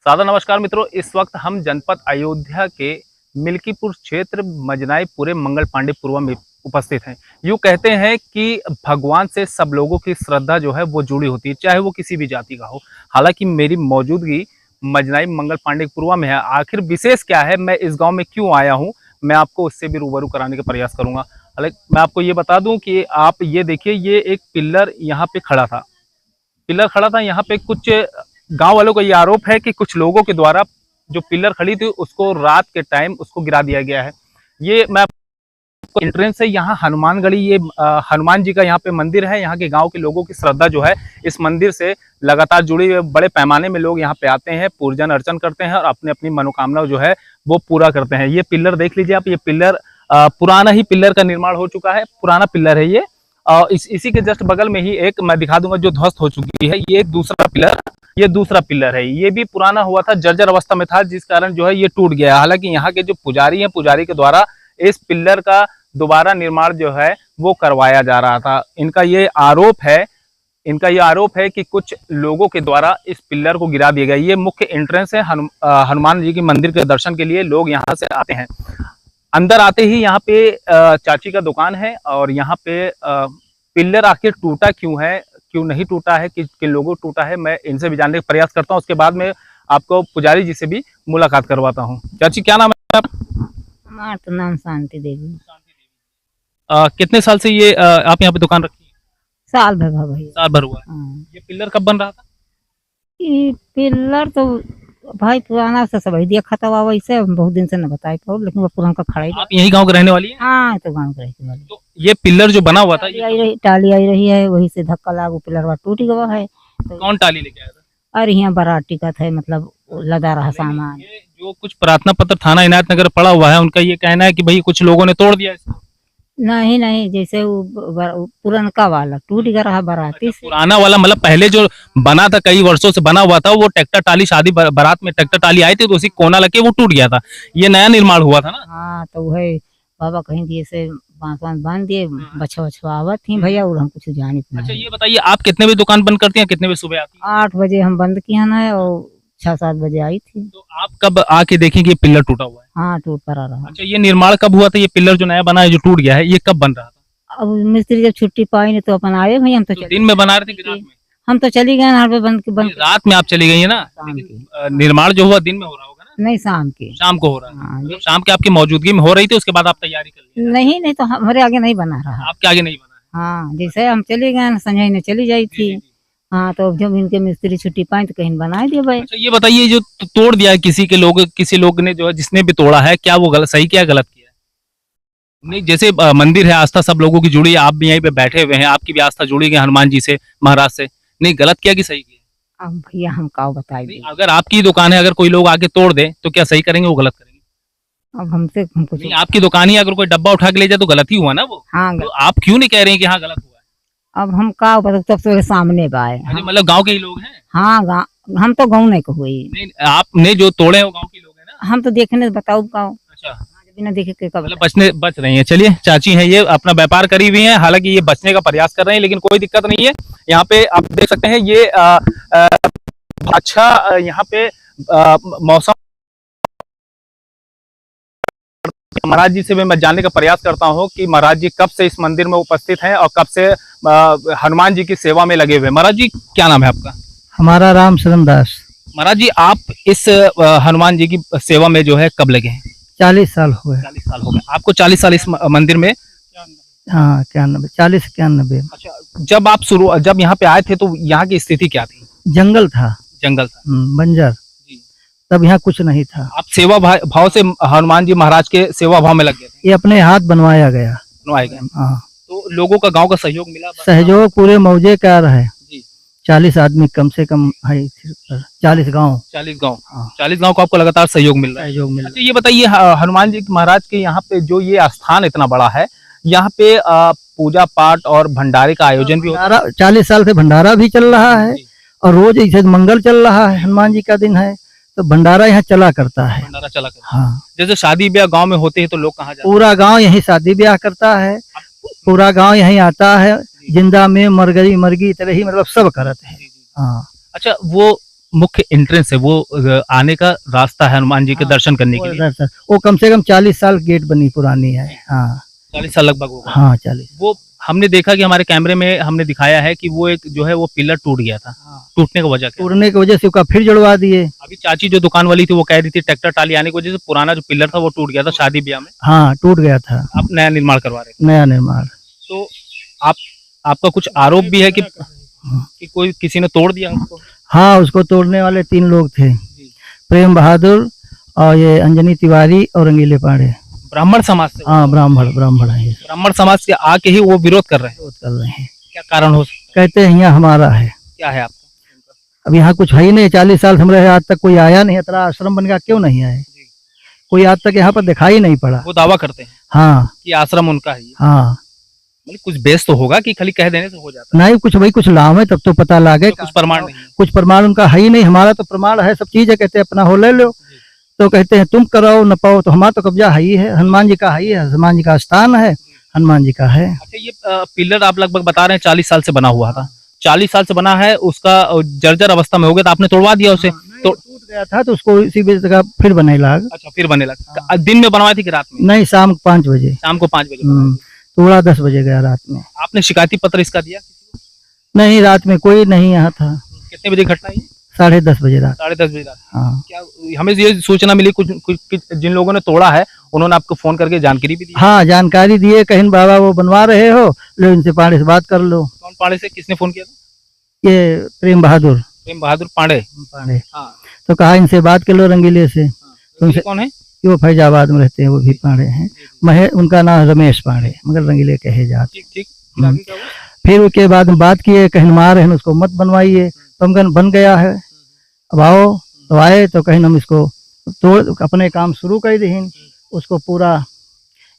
सादर नमस्कार मित्रों, इस वक्त हम जनपद अयोध्या के मिल्कीपुर क्षेत्र मजनाईपुरे मंगल पांडेपुरवा में उपस्थित हैं। यूँ कहते हैं कि भगवान से सब लोगों की श्रद्धा जो है वो जुड़ी होती है, चाहे वो किसी भी जाति का हो। हालांकि मेरी मौजूदगी मजनाई मंगल पांडेपुरवा में है। आखिर विशेष क्या है, मैं इस गांव में क्यों आया हूं, मैं आपको उससे भी रूबरू कराने का प्रयास करूंगा। हालांकि मैं आपको ये बता दूं कि आप ये देखिए, ये एक पिल्लर यहाँ पे खड़ा था। यहाँ पे कुछ गांव वालों का ये आरोप है कि कुछ लोगों के द्वारा जो पिलर खड़ी थी उसको रात के टाइम उसको गिरा दिया गया है। ये मैं आपको एंट्रेंस है, यहाँ हनुमानगढ़ी, ये हनुमान जी का यहाँ पे मंदिर है। यहाँ के गांव के लोगों की श्रद्धा जो है इस मंदिर से लगातार जुड़ी हुई। बड़े पैमाने में लोग यहाँ पे आते हैं, पूजन अर्चन करते हैं और अपनी अपनी मनोकामना जो है वो पूरा करते हैं। ये पिलर देख लीजिए आप, ये पिलर पुराना ही पिलर का निर्माण हो चुका है, पुराना पिलर है ये। इसी के जस्ट बगल में ही एक मैं दिखा दूंगा जो ध्वस्त हो चुकी है, ये दूसरा पिलर है। ये भी पुराना हुआ था, जर्जर अवस्था में था, जिस कारण जो है ये टूट गया। हालांकि यहाँ के जो पुजारी हैं, पुजारी के द्वारा इस पिलर का दोबारा निर्माण जो है वो करवाया जा रहा था। इनका ये आरोप है कि कुछ लोगों के द्वारा इस पिलर को गिरा दिया गया। ये मुख्य एंट्रेंस है, हनुमान जी के मंदिर के दर्शन के लिए लोग यहाँ से आते हैं। अंदर आते ही यहाँ पे चाची का दुकान है और यहाँ पे पिलर आखिर टूटा क्यों है, क्यों नहीं टूटा है, किन लोगों टूटा है, मैं इनसे भी जानने का प्रयास करता हूँ। उसके बाद में आपको पुजारी जी से भी मुलाकात करवाता हूँ। चाची क्या नाम है आप? हमारा तो नाम शांति देवी। कितने साल से ये आप यहाँ पे दुकान रखी है? साल भर भैया। साल भर हुआ है। हाँ। ये पिलर कब बन रहा था? ये पिलर तो भाई पुराना से सब देखा था, वैसे बहुत दिन से न बताई पाओ, लेकिन वो पुराना का खड़ा ही। आप यही गांव के रहने वाली हैं? हाँ, तो गाँव के रहने वाली। तो ये पिलर जो बना हुआ था, टाली आई रही है, वही से धक्का लागू पिलर टूट गया है। तो कौन टाली लेके आया था? अरे यहाँ बराती का था, मतलब लदा रहा सामान। जो कुछ प्रार्थना पत्र थाना इनायत नगर पड़ा हुआ है, उनका ये कहना है कि भाई कुछ लोगों ने तोड़ दिया इसको। नहीं, जैसे वो पुरनका वाला टूट गया रहा बराती से। पुराना वाला मतलब पहले जो बना था, कई वर्षों से बना हुआ था, वो ट्रैक्टर टाली, शादी बारात में ट्रैक्टर टाली आई थी तो उसी कोना लगे वो टूट गया था। ये नया निर्माण हुआ था ना। हाँ, तो वही बाबा कहीं दिए से बांस बांध दिए, बछवा आवत थी भैया, और हम कुछ जाने। अच्छा ये बताइए, आप कितने बजे दुकान बंद करती हैं, कितने बजे सुबह आती हैं? 8 बजे हम बंद किया ना, और 6-7 बजे आई थी। तो आप कब आके देखें कि ये पिलर टूटा हुआ है? हाँ, टूट पड़ा रहा। अच्छा, ये निर्माण कब हुआ था? ये पिलर जो नया बना है, जो टूट गया है, ये कब बन रहा था? अब मिस्त्री जब छुट्टी पाई नहीं तो अपन आए भैया। हम तो दिन में बना रहे थे कि रात में? हम तो चली गए ना, बंद रात में आप चली गई है ना। निर्माण जो हुआ दिन में हो रहा होगा ना? नहीं, शाम के। शाम को हो रहा है। हाँ, तो शाम के आपकी मौजूदगी में हो रही थी, उसके बाद आप तैयारी कर ली? नहीं तो हमारे आगे नहीं बना रहा। आपके आगे नहीं बना? हाँ, जैसे हम चले गए, संजय ने चली जाई थी। हाँ, तो जब इनके मिस्त्री छुट्टी पाई तो कहीं बना दिया भाई। अच्छा ये बताइए, जो तोड़ दिया किसी लोग ने, जो है जिसने भी तोड़ा है, क्या वो गलत, सही किया, गलत किया? नहीं, जैसे मंदिर है, आस्था सब लोगों की जुड़ी है, आप भी यहीं पे बैठे हुए हैं, आपकी भी आस्था जुड़ी है हनुमान जी से, महाराज से, नहीं गलत किया कि सही किया? अब भैया हम का बताइए, अगर आपकी दुकान है, अगर कोई लोग आके तोड़ दे तो क्या सही करेंगे, वो गलत करेंगे? अब हमसे हम कुछ नहीं, आपकी दुकान ही अगर कोई डब्बा उठा के ले जाए तो गलत ही हुआ ना वो। हाँ, तो आप क्यों नहीं कह रहे हैं कि हाँ गलत हुआ है? अब हम का बता, सबसे सामने बाए। मतलब गाँव के ही लोग हैं? हाँ, हम तो गाँव नहीं हुई। नहीं, आपने जो तोड़े हैं वो गाँव के लोग हैं ना? हम तो देखने बताओ गाँव। अच्छा, बिना देखे के कब मतलब बच रही हैं। चलिए, चाची हैं, ये अपना व्यापार करी हुई हैं, हालांकि ये बचने का प्रयास कर रहे हैं, लेकिन कोई दिक्कत नहीं है। यहाँ पे आप देख सकते हैं, ये अच्छा यहाँ पे मौसम। महाराज जी से भी मैं जानने का प्रयास करता हूँ कि महाराज जी कब से इस मंदिर में उपस्थित हैं और कब से हनुमान जी की सेवा में लगे हुए। महाराज जी क्या नाम है आपका? हमारा राम शरण दास। महाराज जी आप इस हनुमान जी की सेवा में जो है कब लगे हैं? 40 साल हो गए। 40 साल हो गए आपको? 40 साल इस मंदिर में? हाँ, 91, 40-91। अच्छा, जब यहाँ पे आए थे तो यहाँ की स्थिति क्या थी? जंगल था। जंगल था, बंजर। तब यहाँ कुछ नहीं था। आप सेवा भाव से हनुमान जी महाराज के सेवा भाव में लग गए? ये अपने हाथ बनवाया गया। हाँ। तो लोगों का, गांव का सहयोग मिला? सहयोग पूरे मौजे का है। 40 आदमी कम से कम है, 40 गाँव। 40 गाँव। 40 गाँव को आपको लगातार सहयोग मिल रहा है? सहयोग मिल रहा है। अच्छा ये बताइए, हनुमान जी महाराज के यहाँ पे जो ये स्थान इतना बड़ा है, यहाँ पे पूजा पाठ और भंडारे का आयोजन भी होता है? 40 साल से भंडारा भी चल रहा है, और रोज इसे मंगल चल रहा है। हनुमान जी का दिन है तो भंडारा यहाँ चला करता है। भंडारा चला करता है। हाँ, जैसे शादी ब्याह गांव में होते हैं तो लोग कहाँ जाते हैं? पूरा गांव यही शादी ब्याह करता है, पूरा गांव यहीं आता है। जिंदा में मरगरी मरगी तरह ही, मतलब सब करते हैं। हाँ। अच्छा, वो मुख्य एंट्रेंस है वो आने का रास्ता है हनुमान जी के दर्शन करने के लिए? वो कम से कम 40 साल गेट बनी पुरानी है। हाँ 40 साल लगभग होगा। हाँ 40। वो हमने देखा कि हमारे कैमरे में हमने दिखाया है कि वो एक जो है वो पिलर टूट गया था। टूटने की वजह क्या? टूटने की वजह से उसका फिर जुड़वा दिए। अभी चाची जो दुकान वाली थी वो कह रही थी ट्रैक्टर टाली आने की वजह से पुराना जो पिलर था वो टूट गया था शादी ब्याह में। हाँ टूट गया था। आप नया निर्माण करवा रहे थे। नया निर्माण। तो आपका कुछ आरोप भी है कि कोई किसी ने तोड़ दिया उसको? हाँ उसको तोड़ने वाले 3 लोग थे, प्रेम बहादुर और ये अंजनी तिवारी और रंगीले पांडे। ब्राह्मण समाज से? हाँ ब्राह्मण है। ब्राह्मण समाज के आके ही वो विरोध कर रहे हैं? विरोध कर रहे हैं। क्या कारण हो सकता कहते हैं यहाँ हमारा है। क्या है आपका? अब यहाँ कुछ है ही नहीं। 40 साल से हम रहे, आज तक कोई आया नहीं। इतना आश्रम बन गया, क्यों नहीं आए? कोई आज तक यहाँ पर दिखाई नहीं पड़ा। वो दावा करते हैं हाँ कि आश्रम उनका है। हाँ मतलब कुछ बेस तो होगा कि खाली कह देने से हो जाता नहीं, कुछ भाई कुछ लाभ है तब तो पता लगे। है? कुछ प्रमाण नहीं है। कुछ प्रमाण उनका है ही नहीं। हमारा तो प्रमाण है, सब चीज है। कहते हैं अपना हो ले लो, तो कहते हैं तुम कराओ न पाओ, तो हमारा तो कब्जा है ही है। हनुमान जी का है ही है, हनुमान जी का स्थान है, हनुमान जी का है। अच्छा ये पिलर आप लगभग बता रहे हैं 40 साल से बना हुआ था। 40 साल से बना है, उसका जर्जर अवस्था में हो गया तो आपने तोड़वा दिया उसे? तो टूट गया था तो उसको इसी जगह फिर बने लाग। अच्छा फिर बने लगा। दिन में बनवाई थी कि रात में? नहीं, शाम 5 बजे। शाम को 5 बजे। थोड़ा 10 बजे गया रात में। आपने शिकायती पत्र इसका दिया? नहीं, रात में कोई नहीं यहाँ था। कितने बजे घटना है? 10:30 बजे रात। 10:30 बजे रात। हाँ क्या हमें ये सूचना मिली कुछ जिन लोगों ने तोड़ा है उन्होंने आपको फोन करके जानकारी भी दी? हाँ जानकारी दिए, कहीं बाबा वो बनवा रहे हो, लो इनसे पांडे से बात कर लो। कौन पांडे से? किसने फोन किया था? ये प्रेम बहादुर पांडे। हाँ तो कहा इनसे बात कर लो, रंगीले से। उनसे कौन है? वो फैजाबाद में रहते हैं, वो भी पांडे हैं। उनका नाम रमेश पांडे, मगर रंगीले कहे जाते। ठीक। फिर उसके बाद में बात किए, कहीं मार है उसको मत बनवाइए, तो हम बन गया है, अब आओ। तो आए तो कहीं हम इसको तोड़ अपने काम शुरू कर दीन। उसको पूरा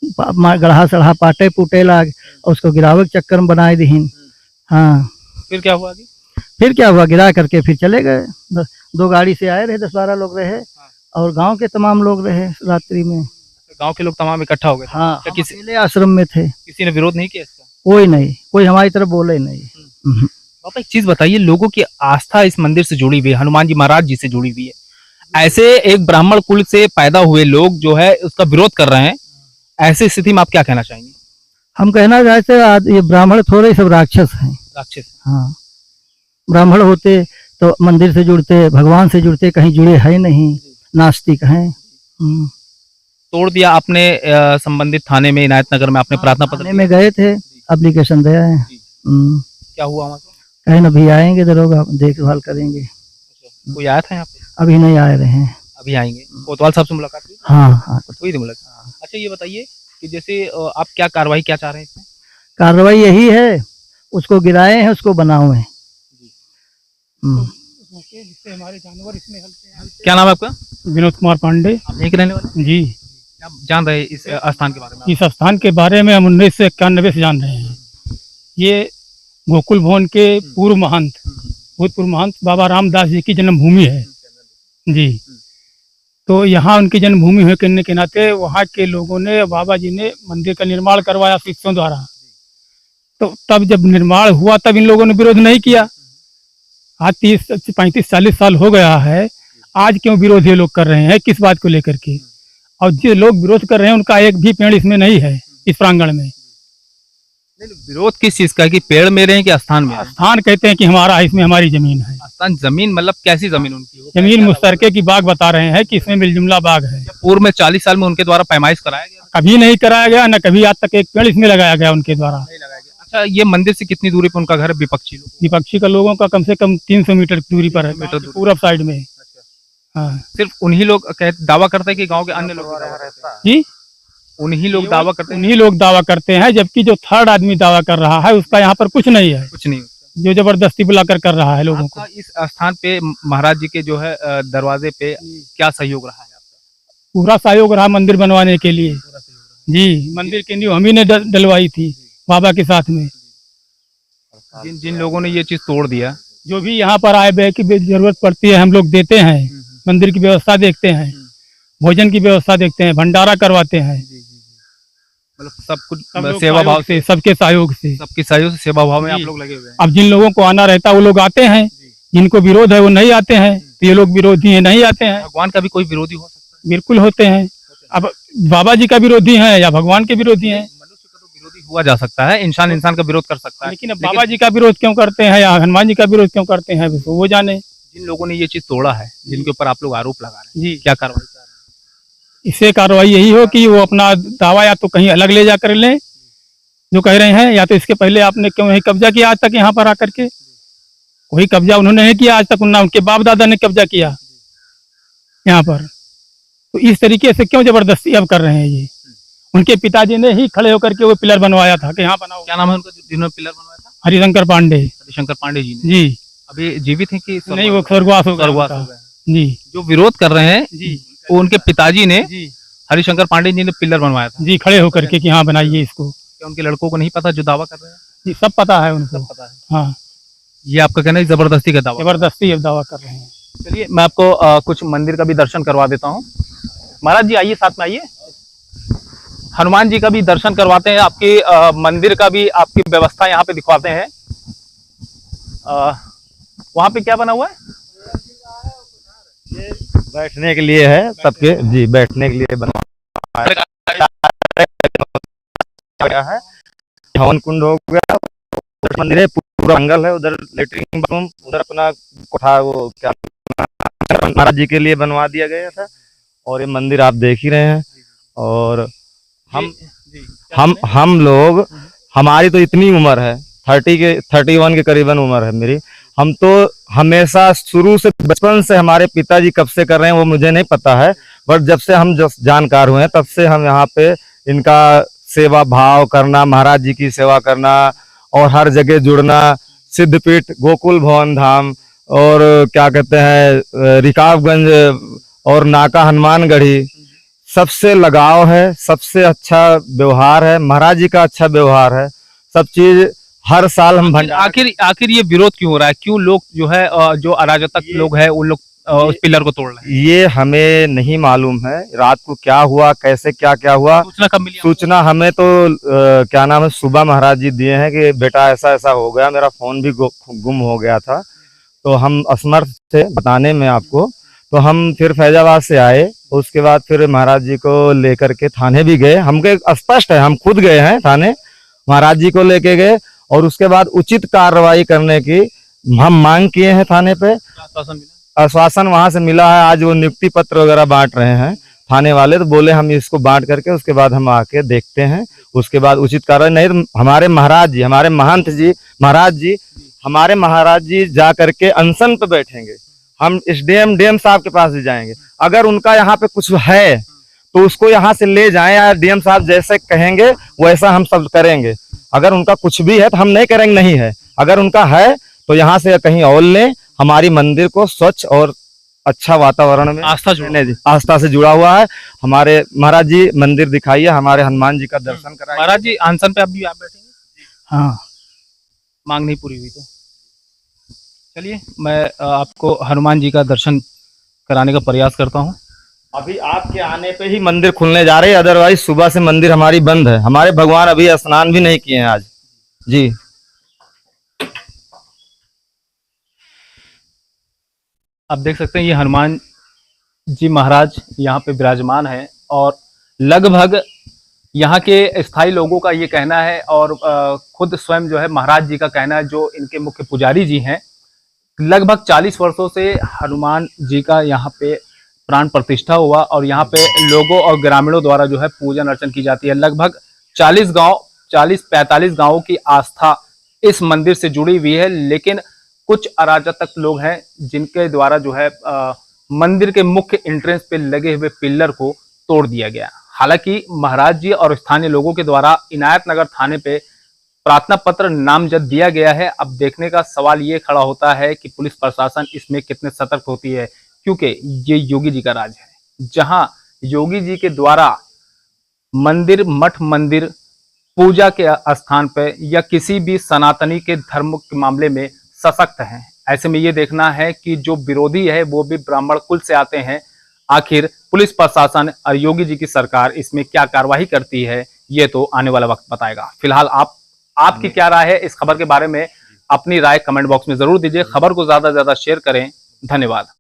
गढ़ा सढ़ा पाटे पुटे लाग और उसको गिरावे के चक्कर में बनाए दीन। हाँ फिर क्या हुआ? फिर क्या हुआ, गिरा करके फिर चले गए। 2 गाड़ी से आए रहे, 10-12 लोग रहे और गांव के तमाम लोग रहे रात्रि में। गांव के लोग तमाम इकट्ठा हो गए? हाँ हम अकेले आश्रम में थे। किसी ने विरोध नहीं किया इसका? कोई नहीं, कोई हमारी तरफ बोले नहीं। पापा एक चीज बताइए, लोगों की आस्था इस मंदिर से जुड़ी हुई है, हनुमान जी महाराज जी से जुड़ी हुई है। ऐसे एक ब्राह्मण कुल से पैदा हुए लोग जो है उसका विरोध कर रहे हैं, ऐसी स्थिति में आप क्या कहना चाहेंगे? हम कहना चाहते हैं ये ब्राह्मण थोड़े सब राक्षस हैं। राक्षस? हाँ ब्राह्मण होते तो मंदिर से जुड़ते, भगवान से जुड़ते, कहीं जुड़े है नहीं, नास्तिक हैं। तोड़ दिया आपने संबंधित थाने में, इनायत नगर में आपने प्रार्थना पत्र में गए थे, एप्लीकेशन दिया है। क्या हुआ वहाँ? कहीं अभी आएंगे दरोगा, देखभाल करेंगे। कोई आया था यहाँ पे? अभी नहीं आए रहे हैं। अभी आएंगे। कोतवाल साहब से मुलाकात हुई? हाँ हुई थी मुलाकात। अच्छा ये बताइए कि जैसे आप क्या कार्रवाई क्या चाह रहे हैं इसमें? कार्रवाई यही है, उसको गिराए हैं, उसको बनाओ है। हमारे जानवर इसमें हलते हैं। क्या नाम है आपका? विनोद कुमार पांडे। आप यहीं के रहने वाले? जी। आप जान रहे इस स्थान के बारे में? इस स्थान के बारे में हम 1991 से जान रहे हैं। ये गोकुल भवन के पूर्व महंत, भूतपूर्व महंत बाबा रामदास जी की जन्मभूमि है जी। तो यहाँ उनकी जन्मभूमि होने करने के नाते वहाँ के लोगों ने, बाबा जी ने मंदिर का निर्माण करवाया शिष्यों द्वारा। तो तब जब निर्माण हुआ तब इन लोगों ने विरोध नहीं किया। आज 30-35-40 साल हो गया है, आज क्यों विरोध ये लोग कर रहे हैं, किस बात को लेकर के? और जो लोग विरोध कर रहे हैं उनका एक भी पेड़ इसमें नहीं है, इस प्रांगण में। विरोध किस चीज का? कि पेड़ मेरे हैं कि स्थान में? स्थान कहते हैं कि हमारा है, इसमें हमारी जमीन है। स्थान जमीन मतलब कैसी जमीन उनकी? जमीन मुश्तरके की बाग बता रहे हैं कि इसमें मिलजुमला बाग है। पूर्व में 40 साल में उनके द्वारा पैमाइश कराया गया? कभी नहीं कराया गया, न कभी आज तक एक पेड़ इसमें लगाया गया उनके द्वारा। अच्छा ये मंदिर से कितनी दूरी पर उनका घर है? विपक्षी लोग? विपक्षी का लोगों का कम से कम 300 मीटर दूरी पर है, पूरब साइड में। हाँ सिर्फ उन्हीं लोग दावा करते हैं कि गांव के अन्य लोग जी? उन्हीं लोग दावा करते हैं? उन्हीं लोग दावा करते हैं, जबकि जो थर्ड आदमी दावा कर रहा है उसका यहाँ पर कुछ नहीं है। कुछ नहीं, जो जबरदस्ती बुलाकर कर रहा है लोगों को। इस स्थान पे महाराज जी के जो है दरवाजे पे क्या सहयोग रहा है आपका? पूरा सहयोग रहा मंदिर बनवाने के लिए जी। मंदिर की नींव हम ही ने डलवाई थी बाबा के साथ में। जिन लोगों ने ये चीज तोड़ दिया, जो भी यहाँ पर आए बे की जरूरत पड़ती है हम लोग देते हैं, मंदिर की व्यवस्था देखते हैं, भोजन की व्यवस्था देखते हैं, भंडारा करवाते हैं, मतलब सब कुछ सेवा भाव से, सबके सहयोग से, सबके सहयोग से सेवा भाव में आप लोग लगे हुए हैं। अब जिन लोगों को आना रहता है वो लोग आते हैं, जिनको विरोध है वो नहीं आते हैं, तो ये लोग विरोधी हैं, नहीं आते हैं। भगवान का भी कोई विरोधी हो सकता है? बिल्कुल होते हैं। अब बाबा जी का विरोधी है या भगवान के विरोधी हैं, मनुष्य का तो विरोधी हुआ जा सकता है, इंसान इंसान का विरोध कर सकता है, लेकिन अब बाबा जी का विरोध क्यों करते हैं या हनुमान जी का विरोध क्यों करते हैं तो वो जाने। जिन लोगों ने ये चीज तोड़ा है, जिनके ऊपर आप लोग आरोप लगा रहे हैं, जी, क्या कार्रवाई कर रहे हैं? इससे कार्रवाई यही हो कि वो अपना दावा या तो कहीं अलग ले जा कर लें जो कह रहे हैं, या तो इसके पहले आपने क्यों नहीं कब्जा किया आज तक यहाँ पर आकर के। कोई कब्जा उन्होंने नहीं किया आज तक, ना उनके बाप दादा ने कब्जा किया यहाँ पर। तो इस तरीके से क्यों जबरदस्ती अब कर रहे हैं ये। उनके पिताजी ने ही खड़े होकर के वो पिलर बनवाया था कि यहाँ बनाओ। क्या नाम है उनका जिन्होंने पिलर बनवाया था? हरिशंकर पांडे हरिशंकर पांडे जी ने। जी। अभी जीवित हैं कि नहीं, वो स्वर्गवास हो स्वर्गवास हो गया गए? जी। जो विरोध कर रहे हैं जी वो उनके पिताजी ने, जी हरिशंकर पांडे जी ने पिलर बनवाया था। जी, खड़े होकर के कि हाँ बनाइए इसको। क्या उनके लड़कों को नहीं पता जो दावा कर रहे हैं? जी, सब पता है उनको। पता है। हाँ, ये आपका कहना है जबरदस्ती का दावा? जबरदस्ती अब दावा कर रहे हैं। चलिए मैं आपको कुछ मंदिर का भी दर्शन करवा देता हूँ। महाराज जी आइए, साथ में आइए। हनुमान जी का भी दर्शन करवाते हैं, आपकी मंदिर का भी आपकी व्यवस्था यहाँ पे दिखवाते हैं। वहाँ पे क्या बना हुआ है? ये बैठने के लिए है सबके, जी बैठने के लिए बना गया है। हवन कुंड हो गया, उधर मंदिर है, पूरा जंगल है, उधर लेटरिन बाथरूम, उधर अपना कोठा वो क्या महाराज जी के लिए बनवा दिया गया था। और ये मंदिर आप देख ही रहे हैं। और हम लोग, हमारी तो इतनी उम्र है, 31 के करीबन उम्र है मेरी। हम तो हमेशा शुरू से, बचपन से, हमारे पिताजी कब से कर रहे हैं वो मुझे नहीं पता है, बट जब से हम जानकार हुए हैं तब से हम यहाँ पे इनका सेवा भाव करना, महाराज जी की सेवा करना और हर जगह जुड़ना, सिद्धपीठ, गोकुल भवन धाम और क्या कहते हैं रिकाबगंज और नाका हनुमानगढ़ी, सबसे लगाव है, सबसे अच्छा व्यवहार है, महाराज जी का अच्छा व्यवहार है, सब चीज हर साल हम आखिर ये विरोध क्यों हो रहा है? क्यों लोग जो है जो अराजक लोग हैं उन लोग उस पिलर को तोड़ रहे हैं? ये हमें नहीं मालूम है रात को क्या हुआ, कैसे क्या हुआ। सूचना कब मिली? सूचना हमें तो क्या नाम है, सुबह महाराज जी दिए हैं कि बेटा ऐसा ऐसा हो गया, मेरा फोन भी गुम हो गया था, तो हम असमर्थ थे बताने में आपको। तो हम फिर फैजाबाद से आए, उसके बाद फिर महाराज जी को लेकर के थाने भी गए। हमके स्पष्ट है, हम खुद गए हैं थाने, महाराज जी को लेके गए और उसके बाद उचित कार्रवाई करने की हम मांग किए हैं थाने पे। आश्वासन वहां से मिला है। आज वो नियुक्ति पत्र वगैरह बांट रहे हैं थाने वाले, तो बोले हम इसको बांट करके उसके बाद हम आके देखते हैं, उसके बाद उचित कार्रवाई। नहीं तो हमारे महाराज जी, हमारे महंत जी, महाराज जी, हमारे महाराज जी जा करके अनशन पे बैठेंगे। हम इस डीएम साहब के पास भी जाएंगे। अगर उनका यहाँ पे कुछ है तो उसको यहाँ से ले जाएं, या डीएम साहब जैसे कहेंगे वैसा हम सब करेंगे। अगर उनका कुछ भी है तो हम नहीं करेंगे, नहीं है। अगर उनका है तो यहाँ से कहीं और लें, हमारी मंदिर को स्वच्छ और अच्छा वातावरण में आस्था से जुड़ा हुआ है। हमारे महाराज जी मंदिर दिखाइए, हमारे हनुमान जी का दर्शन कराइए। महाराज जी अनशन पे आप भी आप बैठेंगे? हाँ, मांग नहीं पूरी हुई तो चलिए मैं आपको हनुमान जी का दर्शन कराने का प्रयास करता हूँ। अभी आपके आने पे ही मंदिर खुलने जा रहे हैं, अदरवाइज सुबह से मंदिर हमारी बंद है। हमारे भगवान अभी स्नान भी नहीं किए हैं आज। जी आप देख सकते हैं ये हनुमान जी महाराज यहाँ पे विराजमान है और लगभग यहाँ के स्थायी लोगों का ये कहना है और खुद स्वयं जो है महाराज जी का कहना है, जो इनके मुख्य पुजारी जी हैं, लगभग 40 वर्षों से हनुमान जी का यहाँ पे प्राण प्रतिष्ठा हुआ और यहाँ पे लोगों और ग्रामीणों द्वारा जो है पूजन अर्चन की जाती है। लगभग 40-45 गांवों की आस्था इस मंदिर से जुड़ी हुई है, लेकिन कुछ अराजक लोग हैं जिनके द्वारा जो है मंदिर के मुख्य एंट्रेंस पे लगे हुए पिलर को तोड़ दिया गया। हालांकि महाराज जी और स्थानीय लोगों के द्वारा इनायत नगर थाने पे प्रार्थना पत्र नामजद दिया गया है। अब देखने का सवाल ये खड़ा होता है कि पुलिस प्रशासन इसमें कितने सतर्क होती है, क्योंकि ये योगी जी का राज है, जहां योगी जी के द्वारा मंदिर, मठ मंदिर, पूजा के स्थान पे या किसी भी सनातनी के धर्म के मामले में सशक्त हैं। ऐसे में ये देखना है कि जो विरोधी है वो भी ब्राह्मण कुल से आते हैं। आखिर पुलिस प्रशासन और योगी जी की सरकार इसमें क्या कार्रवाई करती है, ये तो आने वाला वक्त बताएगा। फिलहाल आपकी क्या राय है इस खबर के बारे में? अपनी राय कमेंट बॉक्स में जरूर दीजिए। खबर को ज्यादा से ज्यादा शेयर करें। धन्यवाद।